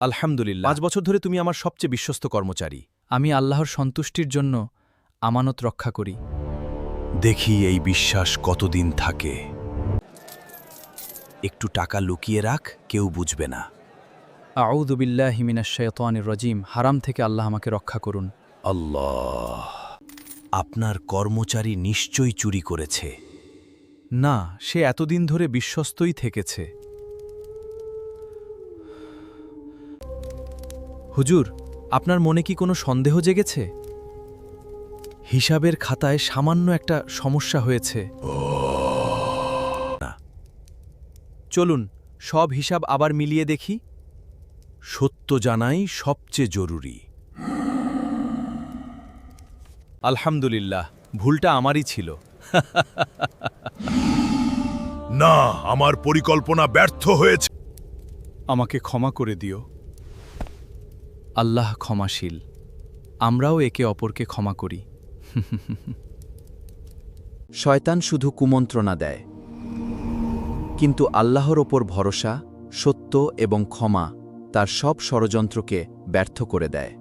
আলহামদুলিল্লাহ। 5 বছর ধরে তুমি আমার সবচেয়ে বিশ্বস্ত কর্মচারী। আমি আল্লাহর সন্তুষ্টির জন্য আমানত রক্ষা করি। দেখি এই বিশ্বাস কতদিন থাকে। একটু টাকা লুকিয়ে রাখ, কেউ বুঝবে না। আউযু বিল্লাহি মিনাশ শাইতানির রাজিম। হারাম থেকে আল্লাহ আমাকে রক্ষা করুন। আল্লাহ, আপনার কর্মচারী নিশ্চয়ই চুরি করেছে। না, সে এতদিন ধরে বিশ্বস্তই থেকেছে। হুজুর, আপনার মনে কি কোনো সন্দেহ জেগেছে? হিসাবের খাতায় সামান্য একটা সমস্যা হয়েছে। চলুন সব হিসাব আবার মিলিয়ে দেখি। সত্য জানাই সবচেয়ে জরুরি। আলহামদুলিল্লাহ, ভুলটা আমারই ছিল। না, আমার পরিকল্পনা ব্যর্থ হয়েছে। আমাকে ক্ষমা করে দিও। আল্লাহ ক্ষমাশীল। আমরাও একে অপরকে ক্ষমা করি। শয়তান শুধু কুমন্ত্রণা দেয়, কিন্তু আল্লাহর ওপর ভরসা, সত্য এবং ক্ষমা তার সব ষড়যন্ত্রকে ব্যর্থ করে দেয়।